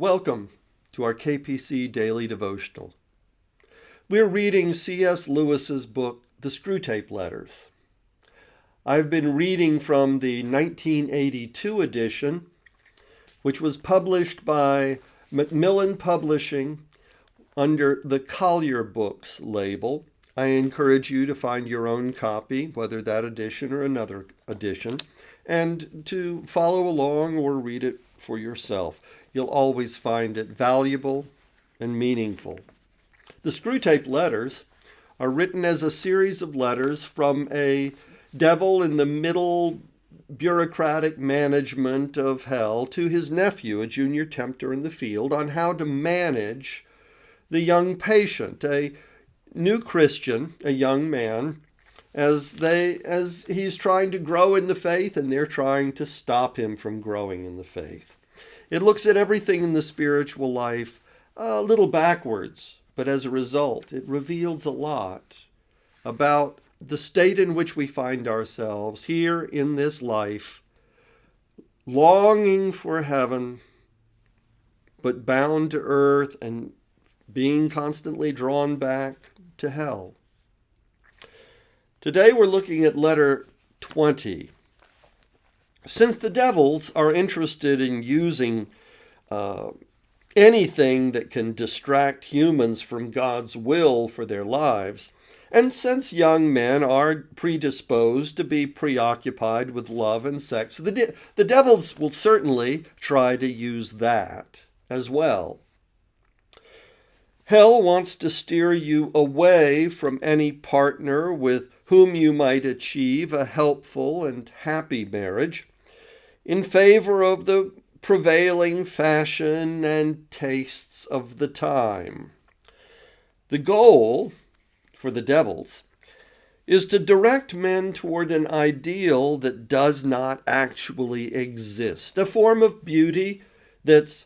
Welcome to our KPC Daily Devotional. We're reading C.S. Lewis's book, The Screwtape Letters. I've been reading from the 1982 edition, which was published by Macmillan Publishing under the Collier Books label. I encourage you to find your own copy, whether that edition or another edition, and to follow along or read it for yourself. You'll always find it valuable and meaningful. The Screwtape Letters are written as a series of letters from a devil in the middle bureaucratic management of hell to his nephew, a junior tempter in the field, on how to manage the young patient, a new Christian, a young man, as he's trying to grow in the faith and they're trying to stop him from growing in the faith. It looks at everything in the spiritual life a little backwards, but as a result, it reveals a lot about the state in which we find ourselves here in this life, longing for heaven, but bound to earth and being constantly drawn back to hell. Today we're looking at letter 20. Since the devils are interested in using anything that can distract humans from God's will for their lives, and since young men are predisposed to be preoccupied with love and sex, the devils will certainly try to use that as well. Hell wants to steer you away from any partner with whom you might achieve a helpful and happy marriage in favor of the prevailing fashion and tastes of the time. The goal for the devils is to direct men toward an ideal that does not actually exist, a form of beauty that's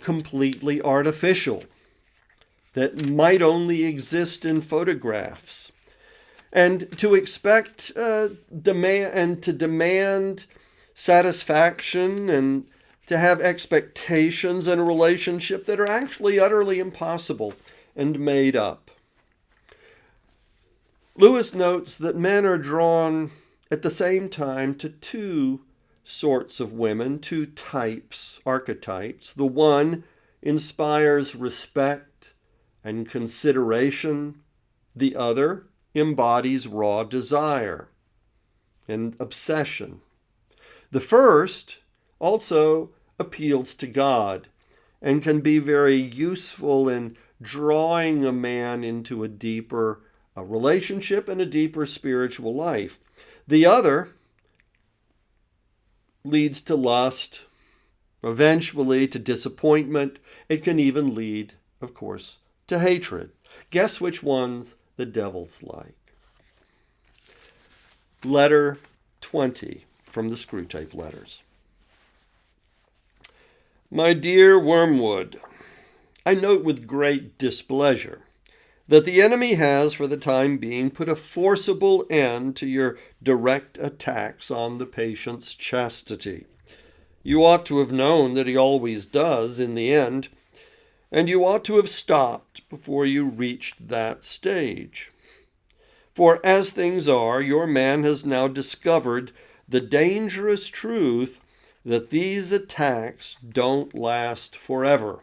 completely artificial, that might only exist in photographs, and to expect demand satisfaction and to have expectations in a relationship that are actually utterly impossible and made up. Lewis notes that men are drawn at the same time to two sorts of women, two types, archetypes. The one inspires respect and consideration. The other embodies raw desire and obsession. The first also appeals to God and can be very useful in drawing a man into a deeper relationship and a deeper spiritual life. The other leads to lust, eventually to disappointment. It can even lead, of course, to hatred. Guess which ones the devils like? Letter 20 from the Screwtape Letters. My dear Wormwood, I note with great displeasure that the enemy has, for the time being, put a forcible end to your direct attacks on the patient's chastity. You ought to have known that he always does in the end, and you ought to have stopped before you reached that stage. For as things are, your man has now discovered the dangerous truth that these attacks don't last forever.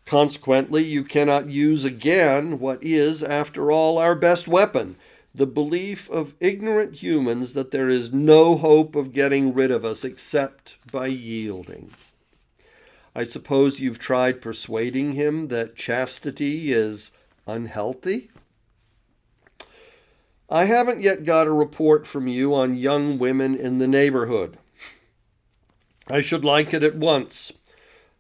Consequently, you cannot use again what is, after all, our best weapon, the belief of ignorant humans that there is no hope of getting rid of us except by yielding. I suppose you've tried persuading him that chastity is unhealthy? I haven't yet got a report from you on young women in the neighborhood. I should like it at once,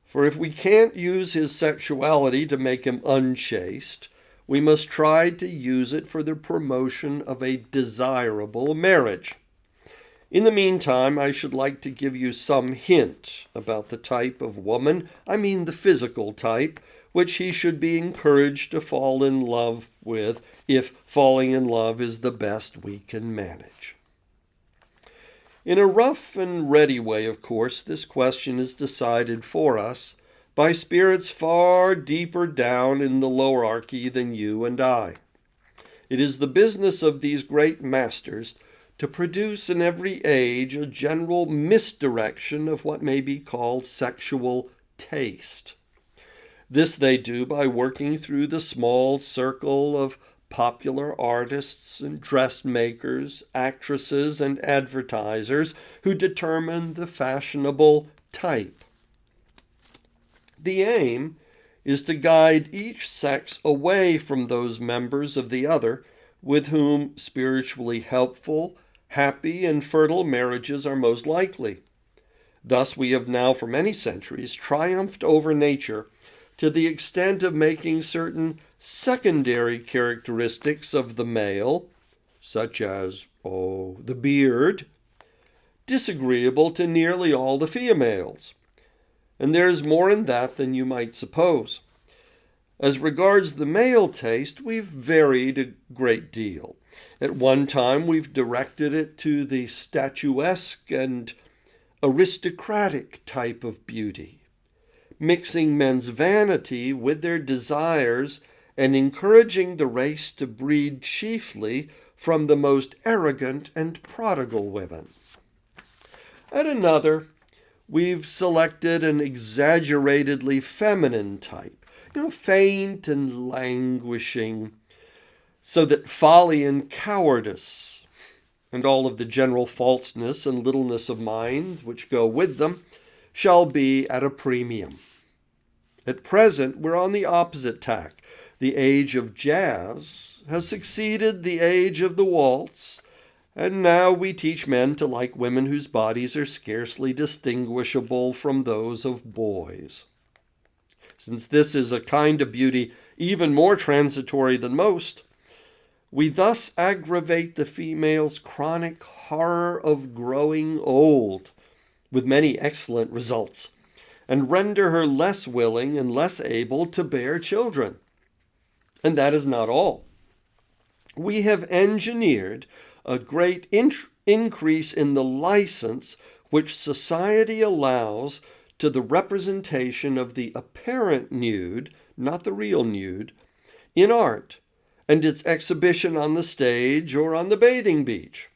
for if we can't use his sexuality to make him unchaste, we must try to use it for the promotion of a desirable marriage. In the meantime, I should like to give you some hint about the type of woman, I mean the physical type, which he should be encouraged to fall in love with, if falling in love is the best we can manage. In a rough and ready way, of course, this question is decided for us by spirits far deeper down in the lowerarchy than you and I. It is the business of these great masters to produce in every age a general misdirection of what may be called sexual taste. This they do by working through the small circle of popular artists and dressmakers, actresses, and advertisers who determine the fashionable type. The aim is to guide each sex away from those members of the other with whom spiritually helpful, happy, and fertile marriages are most likely. Thus we have now for many centuries triumphed over nature to the extent of making certain secondary characteristics of the male, such as, the beard, disagreeable to nearly all the females. And there is more in that than you might suppose. As regards the male taste, we've varied a great deal. At one time, we've directed it to the statuesque and aristocratic type of beauty, mixing men's vanity with their desires and encouraging the race to breed chiefly from the most arrogant and prodigal women. At another, we've selected an exaggeratedly feminine type, faint and languishing, so that folly and cowardice and all of the general falseness and littleness of mind which go with them shall be at a premium. At present, we're on the opposite tack. The age of jazz has succeeded the age of the waltz, and now we teach men to like women whose bodies are scarcely distinguishable from those of boys. Since this is a kind of beauty even more transitory than most, we thus aggravate the female's chronic horror of growing old, with many excellent results, and render her less willing and less able to bear children. And that is not all. We have engineered a great increase in the license which society allows to the representation of the apparent nude, not the real nude, in art, and its exhibition on the stage or on the bathing beach.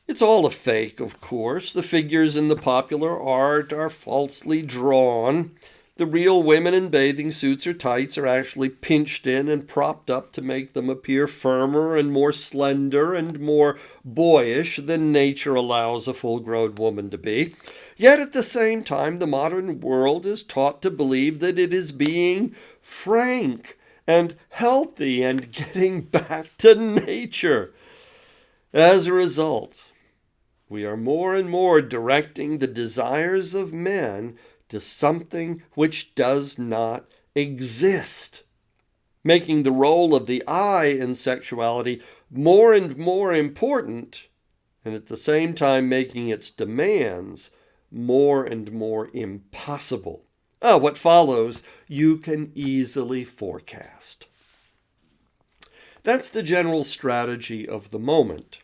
It's all a fake, of course. The figures in the popular art are falsely drawn. The real women in bathing suits or tights are actually pinched in and propped up to make them appear firmer and more slender and more boyish than nature allows a full-grown woman to be. Yet at the same time, the modern world is taught to believe that it is being frank and healthy and getting back to nature. As a result, we are more and more directing the desires of men to something which does not exist, making the role of the eye in sexuality more and more important, and at the same time making its demands more and more impossible. What follows, you can easily forecast. That's the general strategy of the moment.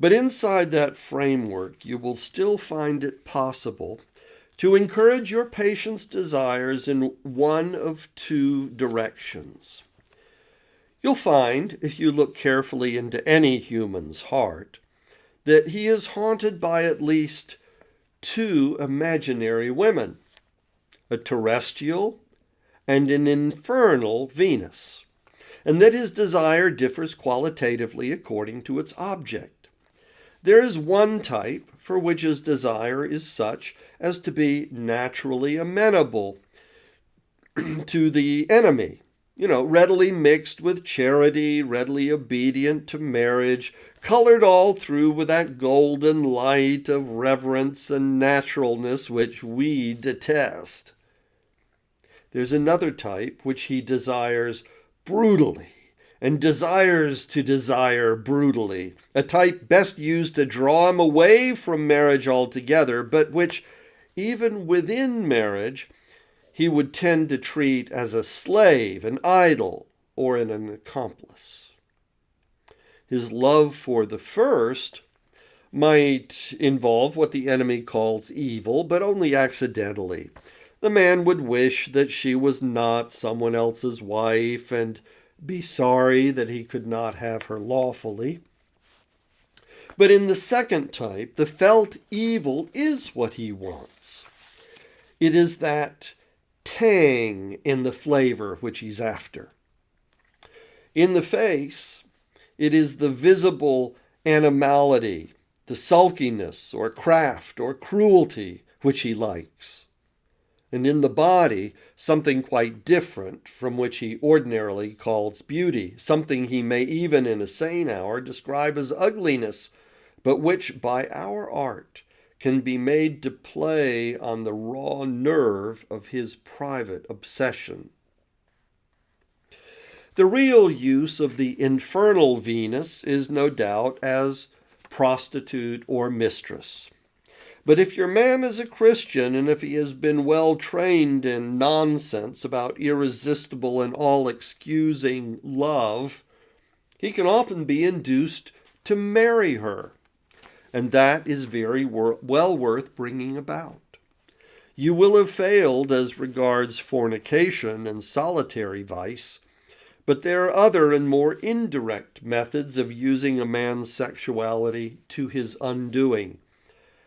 But inside that framework, you will still find it possible to encourage your patient's desires in one of two directions. You'll find, if you look carefully into any human's heart, that he is haunted by at least two imaginary women, a terrestrial and an infernal Venus, and that his desire differs qualitatively according to its object. There is one type for which his desire is such as to be naturally amenable to the enemy, readily mixed with charity, readily obedient to marriage, colored all through with that golden light of reverence and naturalness which we detest. There's another type which he desires brutally and desires to desire brutally, a type best used to draw him away from marriage altogether, but which, even within marriage, he would tend to treat as a slave, an idol, or an accomplice. His love for the first might involve what the enemy calls evil, but only accidentally. The man would wish that she was not someone else's wife and be sorry that he could not have her lawfully. But in the second type, the felt evil is what he wants. It is that tang in the flavor which he's after. In the face, it is the visible animality, the sulkiness or craft or cruelty which he likes. And in the body, something quite different from which he ordinarily calls beauty, something he may even in a sane hour describe as ugliness, but which by our art can be made to play on the raw nerve of his private obsession. The real use of the infernal Venus is no doubt as prostitute or mistress. But if your man is a Christian, and if he has been well trained in nonsense about irresistible and all-excusing love, he can often be induced to marry her. And that is very well worth bringing about. You will have failed as regards fornication and solitary vice, but there are other and more indirect methods of using a man's sexuality to his undoing.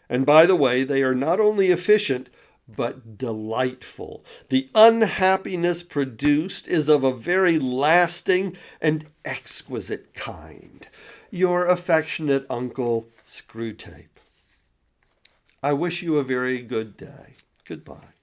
And by the way, they are not only efficient, but delightful. The unhappiness produced is of a very lasting and exquisite kind. Your affectionate uncle, Screwtape. I wish you a very good day. Goodbye.